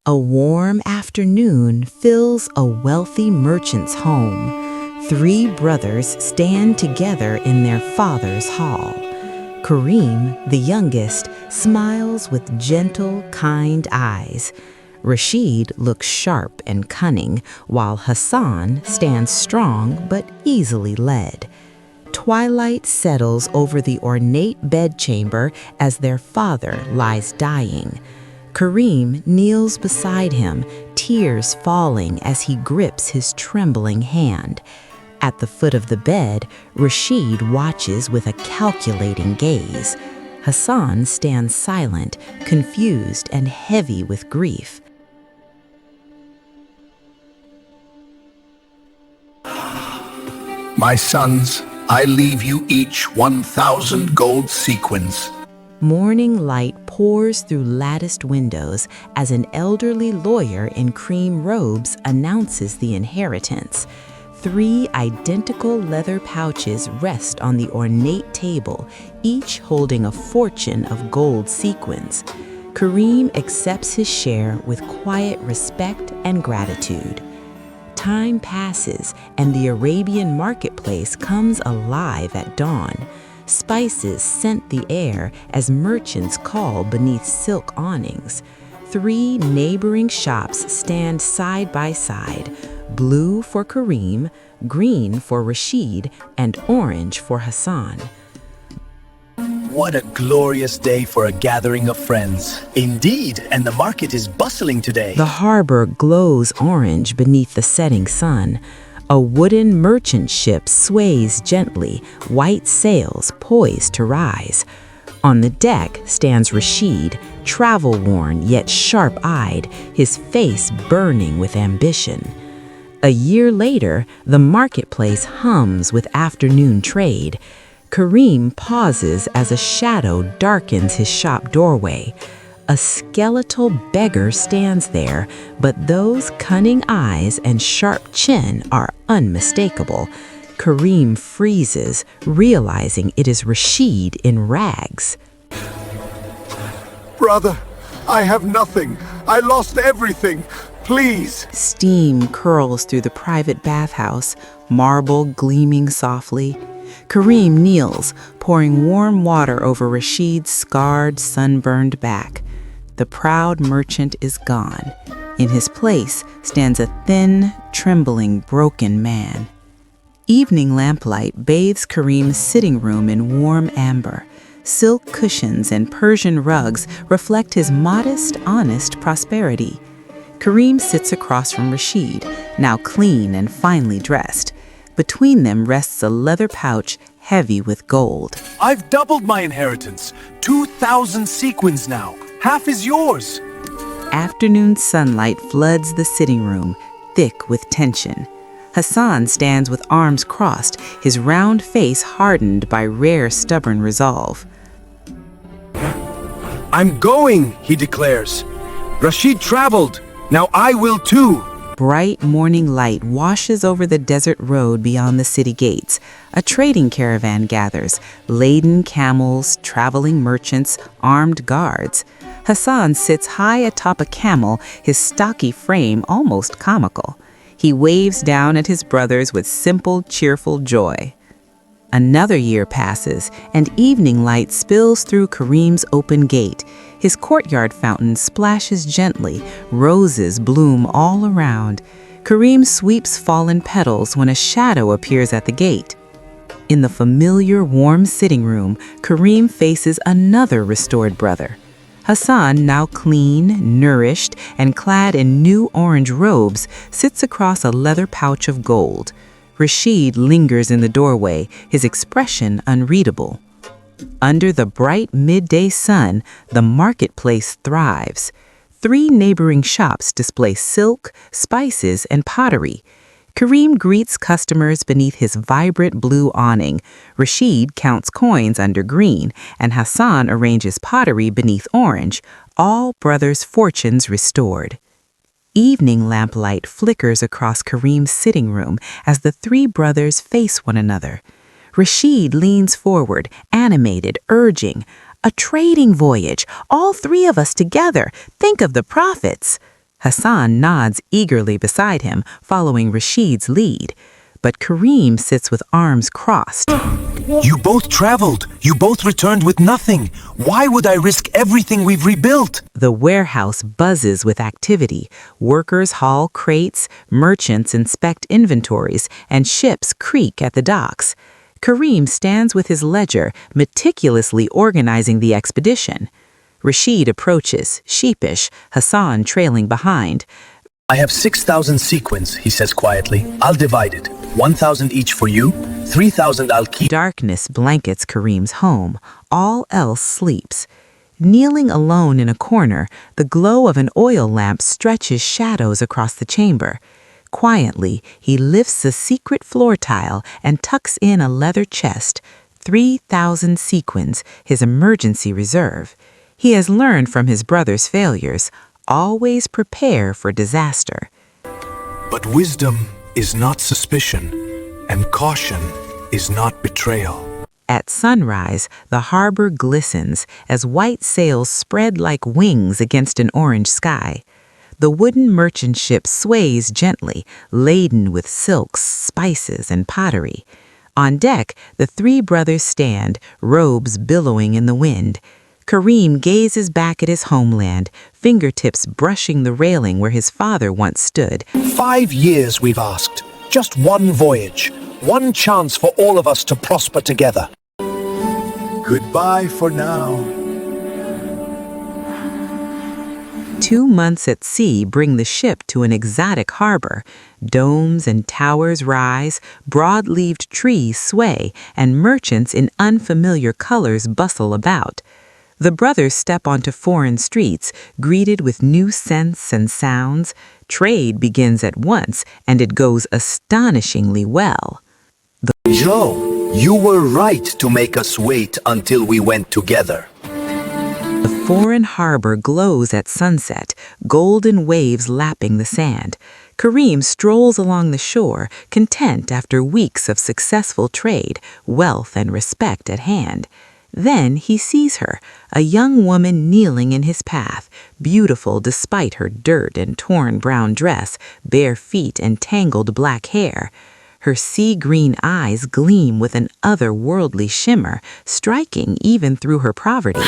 A warm afternoon fills a wealthy merchant's home. Three brothers stand together in their father's hall. Karim, the youngest, smiles with gentle, kind eyes. Rashid looks sharp and cunning, while Hassan stands strong but easily led. Twilight settles over the ornate bedchamber as their father lies dying. Karim kneels beside him, tears falling as he grips his trembling hand. At the foot of the bed, Rashid watches with a calculating gaze. Hassan stands silent, confused and heavy with grief. My sons, I leave you each 1,000 gold sequins. Morning light pours through latticed windows as an elderly lawyer in cream robes announces the inheritance. 3 identical leather pouches rest on the ornate table, each holding a fortune of gold sequins. Karim accepts his share with quiet respect and gratitude. Time passes, and the Arabian marketplace comes alive at dawn. Spices scent the air as merchants call beneath silk awnings. 3 neighboring shops stand side by side, blue for Karim, green for Rashid, and orange for Hassan. What a glorious day for a gathering of friends. Indeed, and the market is bustling today. The harbor glows orange beneath the setting sun. A wooden merchant ship sways gently, white sails poised to rise. On the deck stands Rashid, travel-worn yet sharp-eyed, his face burning with ambition. A year later, the marketplace hums with afternoon trade. Karim pauses as a shadow darkens his shop doorway. A skeletal beggar stands there, but those cunning eyes and sharp chin are unmistakable. Karim freezes, realizing it is Rashid in rags. Brother, I have nothing. I lost everything. Please. Steam curls through the private bathhouse, marble gleaming softly. Karim kneels, pouring warm water over Rashid's scarred, sunburned back. The proud merchant is gone. In his place stands a thin, trembling, broken man. Evening lamplight bathes Karim's sitting room in warm amber. Silk cushions and Persian rugs reflect his modest, honest prosperity. Karim sits across from Rashid, now clean and finely dressed. Between them rests a leather pouch heavy with gold. I've doubled my inheritance. 2,000 sequins now. Half is yours. Afternoon sunlight floods the sitting room, thick with tension. Hassan stands with arms crossed, his round face hardened by rare stubborn resolve. I'm going, he declares. Rashid traveled. Now I will too. Bright morning light washes over the desert road beyond the city gates. A trading caravan gathers, laden camels, traveling merchants, armed guards. Hassan sits high atop a camel, his stocky frame almost comical. He waves down at his brothers with simple, cheerful joy. Another year passes, and evening light spills through Karim's open gate. His courtyard fountain splashes gently, roses bloom all around. Karim sweeps fallen petals when a shadow appears at the gate. In the familiar, warm sitting room, Karim faces another restored brother. Hassan, now clean, nourished, and clad in new orange robes, sits across a leather pouch of gold. Rashid lingers in the doorway, his expression unreadable. Under the bright midday sun, the marketplace thrives. 3 neighboring shops display silk, spices, and pottery. Karim greets customers beneath his vibrant blue awning. Rashid counts coins under green, and Hassan arranges pottery beneath orange, all brothers' fortunes restored. Evening lamplight flickers across Karim's sitting room as the 3 brothers face one another. Rashid leans forward, animated, urging, "A trading voyage, all 3 of us together. Think of the profits." Hassan nods eagerly beside him, following Rashid's lead. But Karim sits with arms crossed. You both traveled. You both returned with nothing. Why would I risk everything we've rebuilt? The warehouse buzzes with activity. Workers haul crates, merchants inspect inventories, and ships creak at the docks. Karim stands with his ledger, meticulously organizing the expedition. Rashid approaches, sheepish, Hassan trailing behind. I have 6,000 sequins, he says quietly. I'll divide it. 1,000 each for you, 3,000 I'll keep. Darkness blankets Karim's home. All else sleeps. Kneeling alone in a corner, the glow of an oil lamp stretches shadows across the chamber. Quietly, he lifts a secret floor tile and tucks in a leather chest, 3,000 sequins, his emergency reserve. He has learned from his brother's failures. Always prepare for disaster. But wisdom is not suspicion, and caution is not betrayal. At sunrise, the harbor glistens as white sails spread like wings against an orange sky. The wooden merchant ship sways gently, laden with silks, spices, and pottery. On deck, the three brothers stand, robes billowing in the wind. Karim gazes back at his homeland, fingertips brushing the railing where his father once stood. 5 years we've asked. Just one voyage. One chance for all of us to prosper together. Goodbye for now. 2 months at sea bring the ship to an exotic harbor. Domes and towers rise, broad-leaved trees sway, and merchants in unfamiliar colors bustle about. The brothers step onto foreign streets, greeted with new scents and sounds. Trade begins at once, and it goes astonishingly well. Joe, you were right to make us wait until we went together. The foreign harbor glows at sunset, golden waves lapping the sand. Karim strolls along the shore, content after weeks of successful trade, wealth and respect at hand. Then he sees her, a young woman kneeling in his path, beautiful despite her dirt and torn brown dress, bare feet and tangled black hair. Her sea-green eyes gleam with an otherworldly shimmer, striking even through her poverty.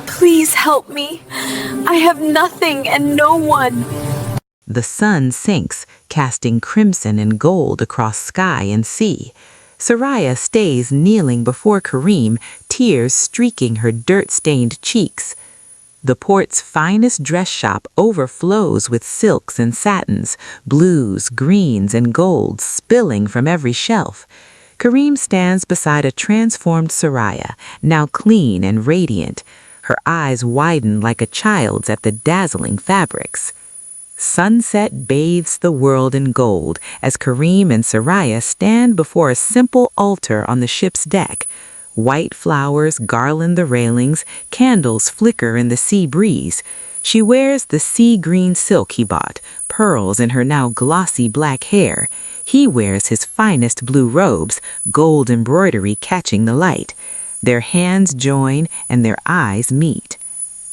Please help me. I have nothing and no one. The sun sinks, casting crimson and gold across sky and sea. Soraya stays kneeling before Karim, tears streaking her dirt-stained cheeks. The port's finest dress shop overflows with silks and satins, blues, greens, and golds spilling from every shelf. Karim stands beside a transformed Soraya, now clean and radiant. Her eyes widen like a child's at the dazzling fabrics. Sunset bathes the world in gold as Karim and Soraya stand before a simple altar on the ship's deck. White flowers garland the railings, candles flicker in the sea breeze. She wears the sea-green silk he bought, pearls in her now glossy black hair. He wears his finest blue robes, gold embroidery catching the light. Their hands join and their eyes meet.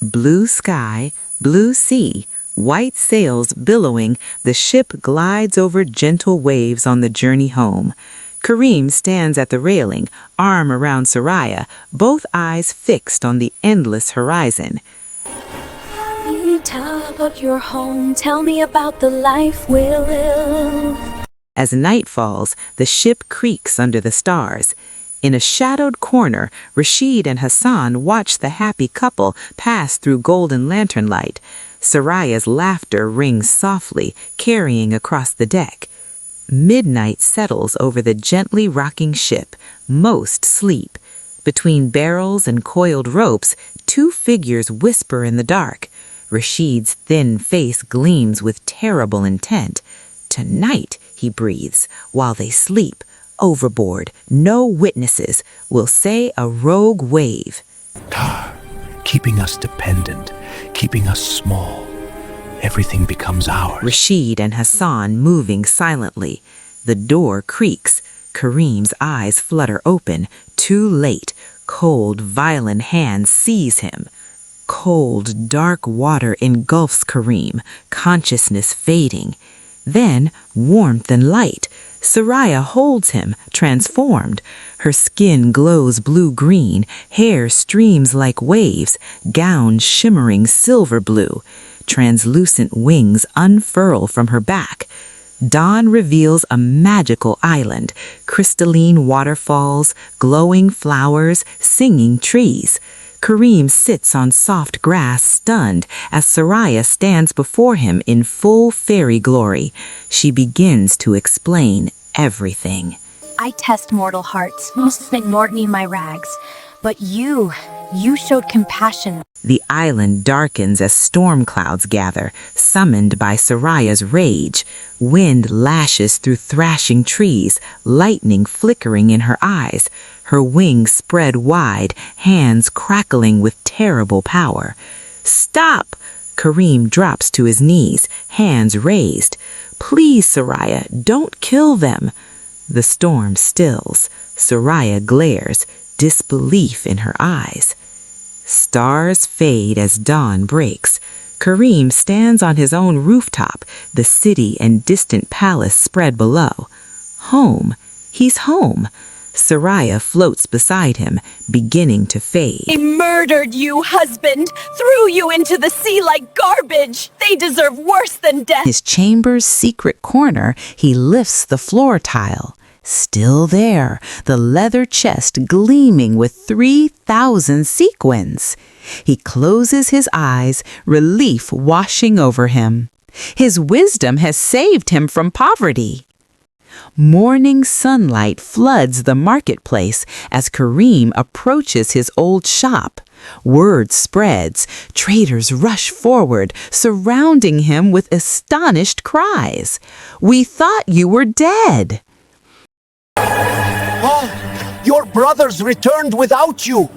Blue sky, blue sea, white sails billowing, the ship glides over gentle waves on the journey home. Karim stands at the railing, arm around Soraya, both eyes fixed on the endless horizon. Tell about your home, tell me about the life we'll live. As night falls, the ship creaks under the stars. In a shadowed corner, Rashid and Hassan watch the happy couple pass through golden lantern light. Soraya's laughter rings softly, carrying across the deck. Midnight settles over the gently rocking ship. Most sleep. Between barrels and coiled ropes, two figures whisper in the dark. Rashid's thin face gleams with terrible intent. Tonight, he breathes, while they sleep. Overboard, no witnesses, will say a rogue wave. Tar, keeping us dependent, keeping us small. Everything becomes ours. Rashid and Hassan moving silently. The door creaks. Karim's eyes flutter open. Too late. Cold, violent hands seize him. Cold, dark water engulfs Karim, consciousness fading. Then, warmth and light. Soraya holds him, transformed. Her skin glows blue-green, hair streams like waves, gown shimmering silver blue. Translucent wings unfurl from her back. Dawn reveals a magical island, crystalline waterfalls, glowing flowers, singing trees. Karim sits on soft grass, stunned, as Soraya stands before him in full fairy glory. She begins to explain everything. I test mortal hearts. Most ignored me in my rags. But you showed compassion. The island darkens as storm clouds gather, summoned by Soraya's rage. Wind lashes through thrashing trees, lightning flickering in her eyes. Her wings spread wide, hands crackling with terrible power. "Stop!" Karim drops to his knees, hands raised. "Please, Soraya, don't kill them." The storm stills. Soraya glares, disbelief in her eyes. Stars fade as dawn breaks. Karim stands on his own rooftop, the city and distant palace spread below. Home. He's home. Soraya floats beside him, beginning to fade. They murdered you, husband! Threw you into the sea like garbage! They deserve worse than death! His chamber's secret corner, he lifts the floor tile. Still there, the leather chest gleaming with 3,000 sequins. He closes his eyes, relief washing over him. His wisdom has saved him from poverty. Morning sunlight floods the marketplace as Karim approaches his old shop. Word spreads. Traders rush forward, surrounding him with astonished cries. "We thought you were dead." Oh, your brothers returned without you.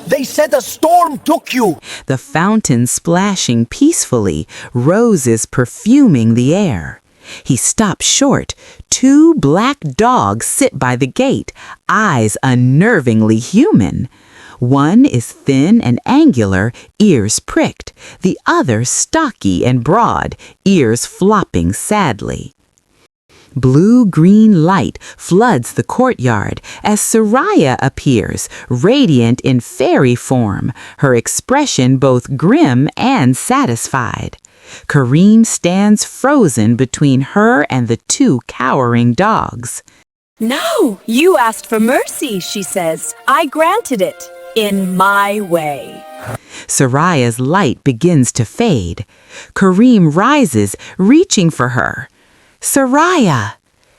They said a storm took you. The fountain splashing peacefully, roses perfuming the air. He stops short. 2 black dogs sit by the gate, eyes unnervingly human. One is thin and angular, ears pricked. The other stocky and broad, ears flopping sadly. Blue-green light floods the courtyard as Soraya appears, radiant in fairy form, her expression both grim and satisfied. Karim stands frozen between her and the 2 cowering dogs. No, you asked for mercy, she says. I granted it. In my way. Soraya's light begins to fade. Karim rises, reaching for her. "Soraya!"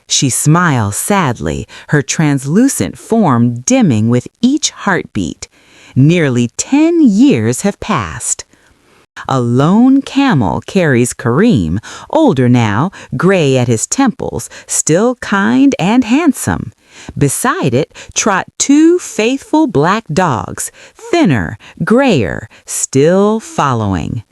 She smiles sadly, her translucent form dimming with each heartbeat. Nearly 10 years have passed. A lone camel carries Karim, older now, gray at his temples, still kind and handsome. Beside it trot 2 faithful black dogs, thinner, grayer, still following.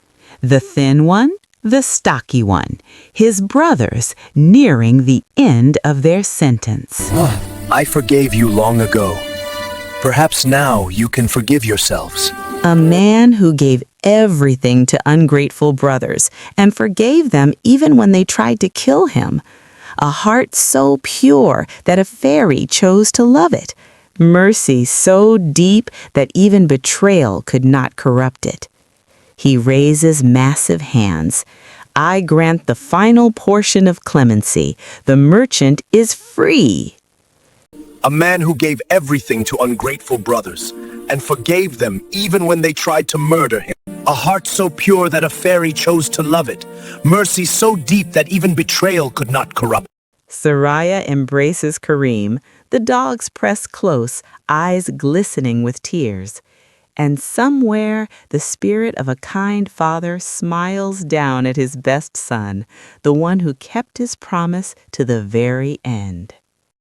The thin one, the stocky one, his brothers nearing the end of their sentence. I forgave you long ago. Perhaps now you can forgive yourselves. A man who gave everything to ungrateful brothers and forgave them even when they tried to kill him. A heart so pure that a fairy chose to love it. Mercy so deep that even betrayal could not corrupt it. He raises massive hands. "I grant the final portion of clemency. The merchant is free." A man who gave everything to ungrateful brothers and forgave them even when they tried to murder him. A heart so pure that a fairy chose to love it. Mercy so deep that even betrayal could not corrupt. Soraya embraces Karim. The dogs press close, eyes glistening with tears. And somewhere, the spirit of a kind father smiles down at his best son, the one who kept his promise to the very end.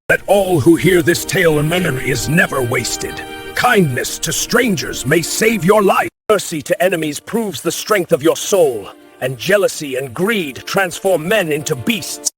Let all who hear this tale remember it is never wasted. Kindness to strangers may save your life. Mercy to enemies proves the strength of your soul, and jealousy and greed transform men into beasts.